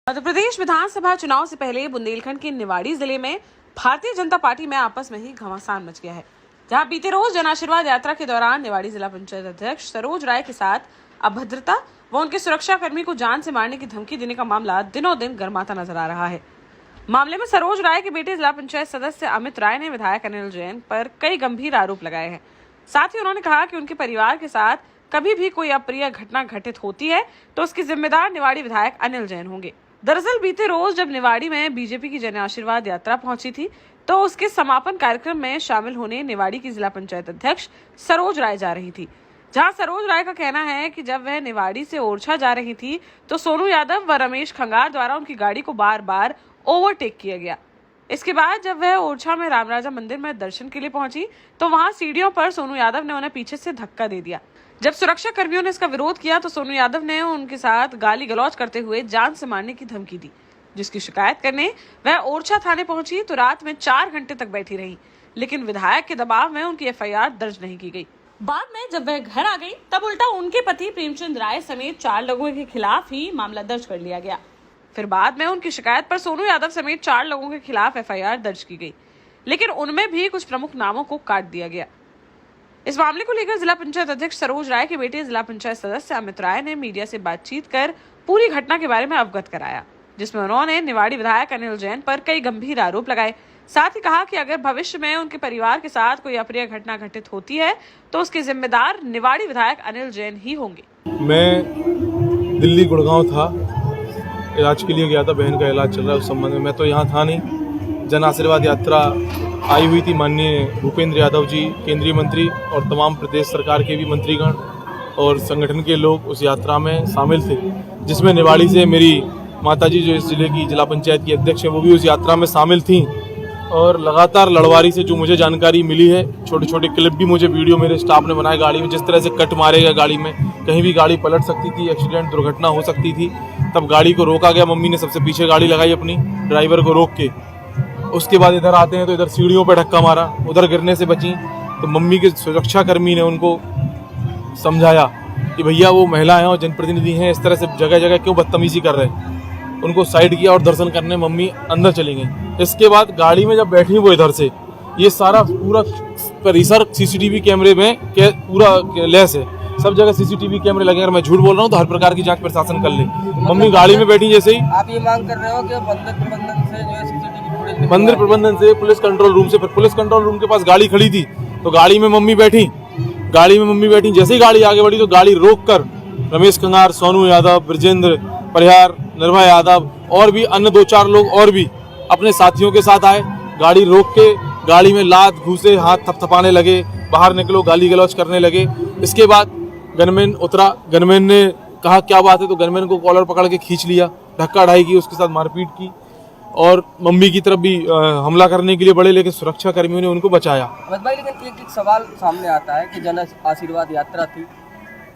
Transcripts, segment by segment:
मध्य प्रदेश विधानसभा चुनाव से पहले बुंदेलखंड के निवाड़ी जिले में भारतीय जनता पार्टी में आपस में ही घमासान मच गया है, जहां बीते रोज जन आशीर्वाद यात्रा के दौरान निवाड़ी जिला पंचायत अध्यक्ष सरोज राय के साथ अभद्रता व उनके सुरक्षा कर्मी को जान से मारने की धमकी देने का मामला दिनों दिन गर्माता नजर आ रहा है। मामले में सरोज राय के बेटे जिला पंचायत सदस्य अमित राय ने विधायक अनिल जैन पर कई गंभीर आरोप लगाए हैं। साथ ही उन्होंने कहा कि उनके परिवार के साथ कभी भी कोई अप्रिय घटना घटित होती है तो उसकी जिम्मेदार निवाड़ी विधायक अनिल जैन होंगे। दरअसल बीते रोज जब निवाड़ी में बीजेपी की जन आशीर्वाद यात्रा पहुंची थी तो उसके समापन कार्यक्रम में शामिल होने निवाड़ी की जिला पंचायत अध्यक्ष सरोज राय जा रही थी, जहां सरोज राय का कहना है कि जब वह निवाड़ी से ओरछा जा रही थी तो सोनू यादव व रमेश खंगार द्वारा उनकी गाड़ी को बार बार ओवरटेक किया गया। इसके बाद जब वह ओरछा में रामराजा मंदिर में दर्शन के लिए पहुंची तो वहां सीढ़ियों पर सोनू यादव ने उन्हें पीछे से धक्का दे दिया। जब सुरक्षा कर्मियों ने इसका विरोध किया तो सोनू यादव ने उनके साथ गाली गलौज करते हुए जान से मारने की धमकी दी, जिसकी शिकायत करने वह ओरछा थाने पहुंची तो रात में 4 घंटे तक बैठी रही, लेकिन विधायक के दबाव में उनकी एफआईआर दर्ज नहीं की गई। बाद में जब वह घर आ गई तब उल्टा उनके पति प्रेमचंद राय समेत 4 लोगों के खिलाफ ही मामला दर्ज कर लिया गया। फिर बाद में उनकी शिकायत पर सोनू यादव समेत 4 लोगों के खिलाफ एफआईआर दर्ज की गई, लेकिन उनमें भी कुछ प्रमुख नामों को काट दिया गया। इस मामले को लेकर जिला पंचायत अध्यक्ष सरोज राय के बेटे जिला पंचायत सदस्य अमित राय ने मीडिया से बातचीत कर पूरी घटना के बारे में अवगत कराया, जिसमें उन्होंने निवाड़ी विधायक अनिल जैन पर कई गंभीर आरोप लगाए। साथ ही कहा कि अगर भविष्य में उनके परिवार के साथ कोई अप्रिय घटना घटित होती है तो उसके जिम्मेदार निवाड़ी विधायक अनिल जैन ही होंगे। मैं दिल्ली गुड़गांव था, इलाज के लिए गया था, बहन का इलाज चल रहा है, उस संबंध में मैं तो यहाँ था नहीं। जन आशीर्वाद यात्रा आई हुई थी, माननीय भूपेंद्र यादव जी केंद्रीय मंत्री और तमाम प्रदेश सरकार के भी मंत्रीगण और संगठन के लोग उस यात्रा में शामिल थे, जिसमें निवाड़ी से मेरी माताजी जो इस जिले की जिला पंचायत की अध्यक्ष है वो भी उस यात्रा में शामिल थी। और लगातार लड़वारी से जो मुझे जानकारी मिली है, छोटे छोटे क्लिप भी मुझे वीडियो मेरे स्टाफ ने बनाए गाड़ी में, जिस तरह से कट मारे गए गाड़ी में, कहीं भी गाड़ी पलट सकती थी, एक्सीडेंट दुर्घटना हो सकती थी। तब गाड़ी को रोका गया, मम्मी ने सबसे पीछे गाड़ी लगाई अपनी, ड्राइवर को रोक के। उसके बाद इधर आते हैं तो इधर सीढ़ियों पर धक्का मारा, उधर गिरने से बची तो मम्मी के सुरक्षा कर्मी ने उनको समझाया कि भैया वो महिला हैं और जनप्रतिनिधि हैं, इस तरह से जगह जगह क्यों बदतमीजी कर रहे हैं। उनको साइड किया और दर्शन करने मम्मी अंदर चली गई। इसके बाद गाड़ी में जब बैठी वो इधर से ये सारा पूरा परिसर सीसीटीवी कैमरे में पूरा लैस है, सब जगह सीसीटीवी कैमरे लगे। अगर मैं झूठ बोल रहा हूँ तो हर प्रकार की जांच प्रशासन कर ले। मम्मी गाड़ी में बैठी जैसे ही आप ये मांग कर रहे हो कि मंदिर प्रबंधन से जो है सीसीटीवी फुटेज, मंदिर प्रबंधन से पुलिस कंट्रोल रूम से, फिर पुलिस कंट्रोल रूम के पास गाड़ी खड़ी थी तो गाड़ी में मम्मी बैठी, जैसे ही गाड़ी आगे बढ़ी तो गाड़ी रोक कर रमेश खंगार, सोनू यादव, ब्रजेंद्र परिहार, निर्भय यादव और भी अन्य 2-4 लोग और भी अपने साथियों के साथ आए। गाड़ी रोक के गाड़ी में लात घूसे, हाथ थपथपाने लगे, बाहर निकलो, गाली गलौज करने लगे। इसके बाद गनमैन उतरा, गनमैन ने कहा क्या बात है, तो गनमैन को कॉलर पकड़ के खींच लिया, धक्का ढाई की, उसके साथ मारपीट की और मम्मी की तरफ भी हमला करने के लिए बढ़े, लेकिन सुरक्षा कर्मियों ने उनको बचाया। अमित भाई, लेकिन एक सवाल सामने आता है कि जन आशीर्वाद यात्रा थी,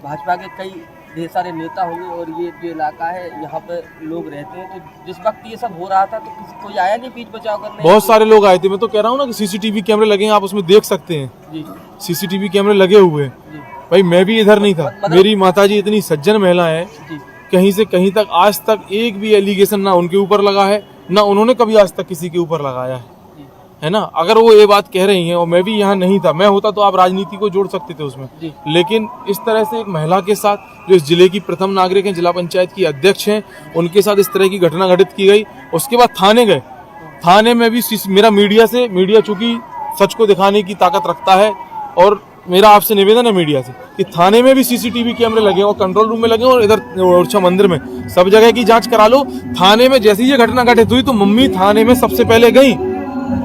भाजपा के कई ढेर सारे नेता होंगे और ये जो इलाका है यहाँ पे लोग रहते हैं, तो जिस वक्त ये सब हो रहा था तो कोई आया नहीं बीच बचाव करने? बहुत सारे लोग आए थे, मैं तो कह रहा हूँ ना कि सीसीटीवी कैमरे लगे हैं, आप उसमें देख सकते हैं जी। सीसीटीवी कैमरे लगे हुए हैं। भाई मैं भी इधर नहीं था, मेरी माताजी इतनी सज्जन महिला है, कहीं से कहीं तक आज तक एक भी एलिगेशन ना उनके ऊपर लगा है, ना उन्होंने कभी आज तक किसी के ऊपर लगाया है ना। अगर वो ये बात कह रही हैं और मैं भी यहाँ नहीं था, मैं होता तो आप राजनीति को जोड़ सकते थे उसमें, लेकिन इस तरह से एक महिला के साथ जो इस जिले की प्रथम नागरिक हैं, जिला पंचायत की अध्यक्ष हैं, उनके साथ इस तरह की घटना घटित की गई। उसके बाद थाने गए, थाने में भी मेरा मीडिया चूंकि सच को दिखाने की ताकत रखता है और मेरा आपसे निवेदन है मीडिया से कि थाने में भी सीसीटीवी कैमरे लगे और कंट्रोल रूम में लगे और इधर ओरछा मंदिर में सब जगह की जांच करा लो। थाने में जैसी ये घटना घटित हुई तो मम्मी थाने में सबसे पहले गई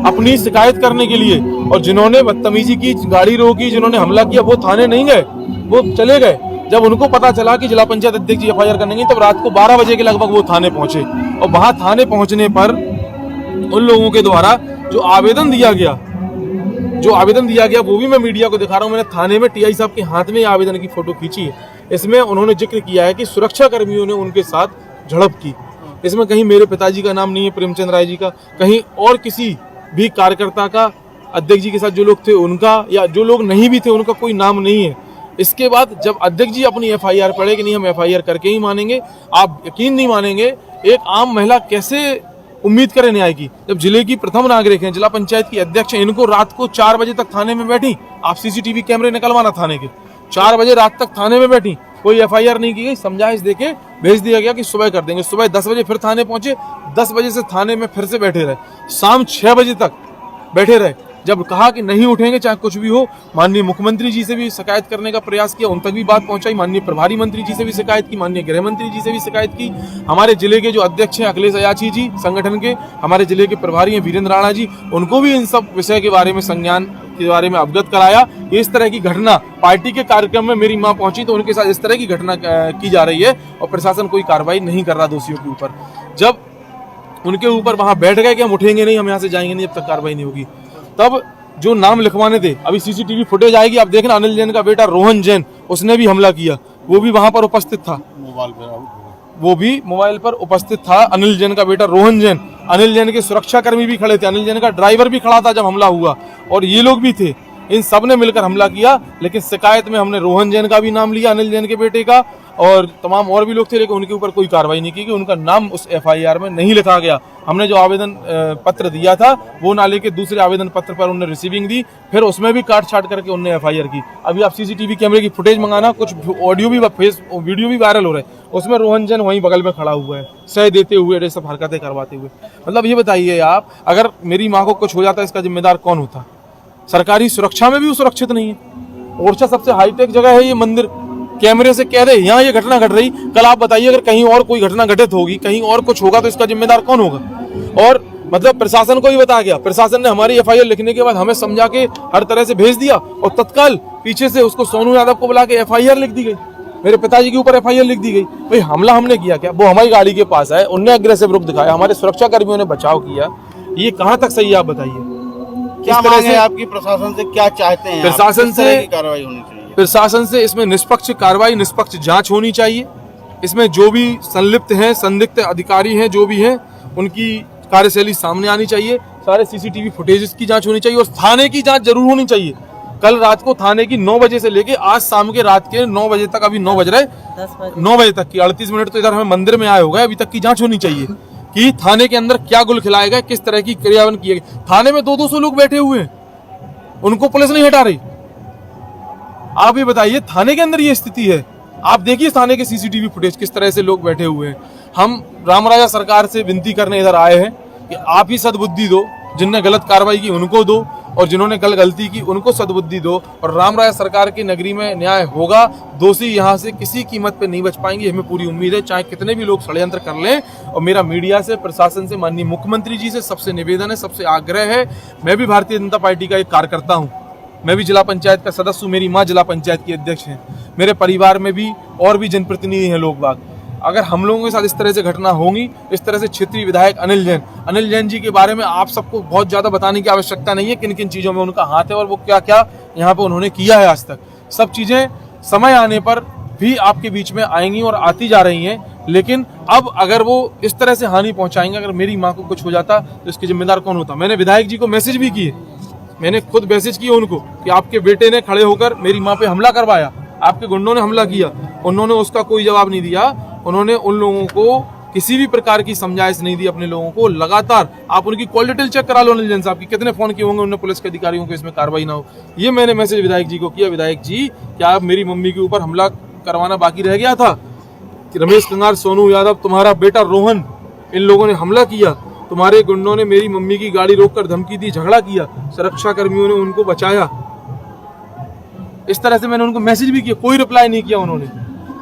अपनी शिकायत करने के लिए, और जिन्होंने बदतमीजी की, गाड़ी रोकी, जिन्होंने हमला किया वो थाने नहीं गए, वो चले गए। जब उनको पता चला कि जिला पंचायत अध्यक्ष जी एफआईआर करेंगे तब रात को 12 बजे के लगभग वो थाने पहुंचे, और वहां थाने पहुंचने पर उन लोगों के द्वारा जो आवेदन दिया गया वो भी मैं मीडिया को दिखा रहा हूँ। मैंने थाने में टीआई साहब के हाथ में आवेदन की फोटो खींची है। इसमें उन्होंने जिक्र किया है कि सुरक्षा कर्मियों ने उनके साथ झड़प की। इसमें कहीं मेरे पिताजी का नाम नहीं है, प्रेमचंद राय जी का, कहीं और किसी भी कार्यकर्ता का, अध्यक्ष जी के साथ जो लोग थे उनका, या जो लोग नहीं भी थे उनका कोई नाम नहीं है। इसके बाद जब अध्यक्ष जी अपनी एफआईआर पढ़े कि नहीं हम एफआईआर करके ही मानेंगे, आप यकीन नहीं मानेंगे एक आम महिला कैसे उम्मीद करे न्याय की। जब जिले की प्रथम नागरिक हैं, जिला पंचायत की अध्यक्ष हैं, इनको रात को 4 बजे तक थाने में बैठी, आप सीसीटीवी कैमरे निकलवाना थाने के, 4 बजे रात तक थाने में बैठी, कोई एफआईआर नहीं की गई, समझाइश देके भेज दिया गया कि सुबह कर देंगे। सुबह 10 बजे फिर थाने पहुंचे, 10 बजे से थाने में फिर से बैठे रहे, शाम 6 बजे तक बैठे रहे। जब कहा कि नहीं उठेंगे चाहे कुछ भी हो, माननीय मुख्यमंत्री जी से भी शिकायत करने का प्रयास किया, उन तक भी बात पहुंचाई, माननीय प्रभारी मंत्री जी से भी शिकायत की, माननीय गृह मंत्री जी से भी शिकायत की, हमारे जिले के जो अध्यक्ष हैं अखिलेश अयाची जी संगठन के, हमारे जिले के प्रभारी हैं वीरेंद्र राणा जी, उनको भी इन सब विषय के बारे में संज्ञान के बारे में अवगत कराया। इस तरह की घटना पार्टी के कार्यक्रम में मेरी मां पहुंची तो उनके साथ इस तरह की घटना की जा रही है और प्रशासन कोई कार्रवाई नहीं कर रहा दोषियों के ऊपर। जब उनके ऊपर वहां बैठ गए कि हम उठेंगे नहीं, हम यहाँ से जाएंगे नहीं जब तक कार्रवाई नहीं होगी, तब जो नाम लिखवाने थे, अभी सीसीटीवी फुटेज आएगी, आप देखना, अनिल जैन का बेटा रोहन जैन, उसने भी हमला किया, वो भी वहां पर उपस्थित था, वो भी मोबाइल पर उपस्थित था। अनिल जैन का बेटा रोहन जैन, अनिल जैन के सुरक्षा कर्मी भी खड़े थे, अनिल जैन का ड्राइवर भी खड़ा था जब हमला हुआ, और ये लोग भी थे। इन सब ने मिलकर हमला किया, लेकिन शिकायत में हमने रोहन जैन का भी नाम लिया, अनिल जैन के बेटे का, और तमाम और भी लोग थे, लेकिन उनके ऊपर कोई कार्रवाई नहीं की गई, उनका नाम उस एफआईआर में नहीं लिखा गया। हमने जो आवेदन पत्र दिया था वो ना लेके दूसरे आवेदन पत्र पर उन्होंने रिसीविंग दी, फिर उसमें भी काट छाट करके उन्होंने एफआईआर की। अभी आप सीसीटीवी कैमरे की फुटेज मंगाना, कुछ ऑडियो भी वीडियो भी वायरल हो रहे हैं, उसमें रोहन जैन वहीं बगल में खड़ा हुआ है, सह देते हुए, ये सब हरकतें करवाते हुए। मतलब ये बताइए आप, अगर मेरी माँ को कुछ हो जाता है इसका जिम्मेदार कौन होता? सरकारी सुरक्षा में भी वो सुरक्षित नहीं है। ओरछा सबसे हाईटेक जगह है, ये मंदिर कैमरे से कह रहे यहाँ ये घटना घट रही, कल आप बताइए अगर कहीं और कोई घटना घटित होगी, कहीं और कुछ होगा तो इसका जिम्मेदार कौन होगा? और मतलब प्रशासन को ही बताया गया, प्रशासन ने हमारी एफआईआर लिखने के बाद हमें समझा के हर तरह से भेज दिया, और तत्काल पीछे से उसको सोनू यादव को बुला के एफआईआर लिख दी गई, मेरे पिताजी के ऊपर एफआईआर लिख दी गई। भाई हमला हमने किया क्या? वो हमारी गाड़ी के पास है, उनने अग्रेसिव रुख दिखाया, हमारे सुरक्षा कर्मियों ने बचाव किया, ये कहाँ तक सही है आप बताइए? क्या मांग है आपकी प्रशासन से, क्या चाहते हैं? प्रशासन से कार्रवाई होनी चाहिए, प्रशासन से इसमें निष्पक्ष कार्रवाई, निष्पक्ष जांच होनी चाहिए। इसमें जो भी संलिप्त हैं, संदिग्ध अधिकारी हैं, जो भी हैं, उनकी कार्यशैली सामने आनी चाहिए। सारे सीसीटीवी फुटेजेस की जांच होनी चाहिए और थाने की जांच जरूर होनी चाहिए। कल रात को थाने की 9 बजे से लेके आज शाम के रात के 9 बजे तक, अभी 9 बज रहे, 9 बजे तक की 38 मिनट तो इधर हमें मंदिर में आए हो गए, अभी तक की जांच होनी चाहिए कि थाने के अंदर क्या गुल खिलाया गया, किस तरह की क्रियावन किए गए। थाने में 200-200 लोग बैठे हुए हैं, उनको पुलिस नहीं हटा रही। आप ये बताइए, थाने के अंदर ये स्थिति है, आप देखिए थाने के सीसीटीवी फुटेज किस तरह से लोग बैठे हुए हैं। हम रामराजा सरकार से विनती करने इधर आए हैं कि आप ही सद्बुद्धि दो, जिनने गलत कार्रवाई की उनको दो, और जिन्होंने गलती की उनको सद्बुद्धि दो, और रामराजा सरकार की नगरी में न्याय होगा। दोषी यहाँ से किसी कीमत पे नहीं बच पाएंगे, हमें पूरी उम्मीद है, चाहे कितने भी लोग षड्यंत्र कर लें। और मेरा मीडिया से, प्रशासन से, माननीय मुख्यमंत्री जी से सबसे निवेदन है, सबसे आग्रह है, मैं भी भारतीय जनता पार्टी का एक कार्यकर्ता हूँ, मैं भी जिला पंचायत का सदस्य हूँ, मेरी माँ जिला पंचायत की अध्यक्ष हैं, मेरे परिवार में भी और भी जनप्रतिनिधि हैं लोग बाग। अगर हम लोगों के साथ इस तरह से घटना होंगी, इस तरह से क्षेत्रीय विधायक अनिल जैन जी के बारे में आप सबको बहुत ज्यादा बताने की आवश्यकता नहीं है, किन किन चीजों में उनका हाथ है और वो क्या क्या यहाँ पे उन्होंने किया है आज तक। सब चीजें समय आने पर भी आपके बीच में आएंगी और आती जा रही हैं, लेकिन अब अगर वो इस तरह से हानि पहुंचाएंगे, अगर मेरी माँ को कुछ हो जाता तो इसके जिम्मेदार कौन होता? मैंने विधायक जी को मैसेज भी किए, मैंने खुद मैसेज किया उनको कि आपके बेटे ने खड़े होकर मेरी माँ पे हमला करवाया, आपके गुंडों ने हमला किया। उन्होंने उसका कोई जवाब नहीं दिया, उन्होंने उन लोगों को किसी भी प्रकार की समझाइश नहीं दी अपने लोगों को। लगातार आप उनकी कॉल डिटेल चेक करा लो, अनिल जैन साहब की कितने फोन किए होंगे उन्होंने पुलिस के अधिकारियों को, इसमें कार्रवाई ना हो। ये मैंने मैसेज विधायक जी को किया, विधायक जी क्या आप मेरी मम्मी के ऊपर हमला करवाना बाकी रह गया था कि रमेश कंगार, सोनू यादव, तुम्हारा बेटा रोहन, इन लोगों ने हमला किया, तुम्हारे गुंडों ने मेरी मम्मी की गाड़ी रोककर धमकी दी, झगड़ा किया, सुरक्षा कर्मियों ने उनको बचाया। इस तरह से मैंने उनको मैसेज भी किया, कोई रिप्लाई नहीं किया उन्होंने,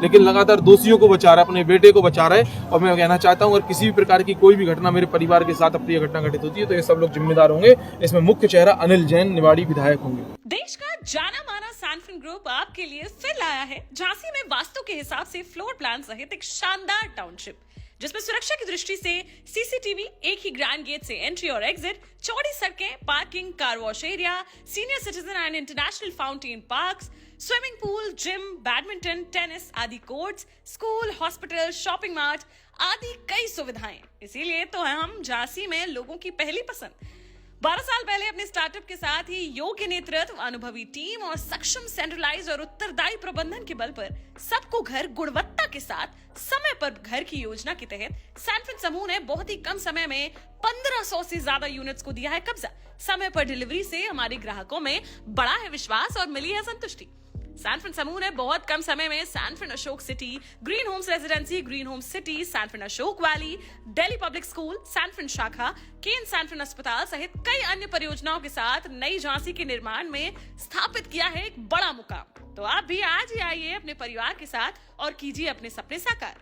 लेकिन लगातार दोषियों को बचा रहा है, अपने बेटे को बचा रहा है। और मैं कहना चाहता हूं, अगर किसी भी प्रकार की कोई भी घटना मेरे परिवार के साथ अप्रिय घटना घटित होती है तो ये सब लोग जिम्मेदार होंगे। इसमें मुख्य चेहरा अनिल जैन निवाड़ी विधायक होंगे। देश का जाना माना सैनफिन ग्रुप आपके लिए फिर लाया है झांसी में वास्तु के हिसाब से फ्लोर प्लान सहित एक शानदार टाउनशिप, जिसमें सुरक्षा की दृष्टि से सीसीटीवी, एक ही ग्रैंड गेट से एंट्री और एग्जिट, चौड़ी सड़कें, parking, car wash area, senior citizen and international fountain parks, swimming pool, gym, badminton, tennis आदि courts, school, hospital, shopping mart आदि कई सुविधाएं। इसीलिए तो हम झांसी में लोगों की पहली पसंद। 12 साल पहले अपने स्टार्टअप के साथ ही योग्य नेतृत्व, अनुभवी टीम और सक्षम सेंट्रलाइज और उत्तरदायी प्रबंधन के बल पर सबको घर गुणवत्ता के साथ समय पर घर की योजना के तहत सैनफिन समूह ने बहुत ही कम समय में 1500 से ज्यादा यूनिट्स को दिया है कब्जा। समय पर डिलीवरी से हमारे ग्राहकों में बढ़ा है विश्वास और मिली है संतुष्टि। सैनफिन समूह ने बहुत कम समय में सैनफिन Ashok city, green homes residency, green homes city, सैनफिन Ashok valley, Delhi public school, सैनफिन शाखा, केन सैनफिन अस्पताल सहित कई अन्य परियोजनाओं के साथ नई झांसी के निर्माण में स्थापित किया है एक बड़ा मुकाम। तो आप भी आज ही आइए अपने परिवार के साथ और कीजिए अपने सपने साकार।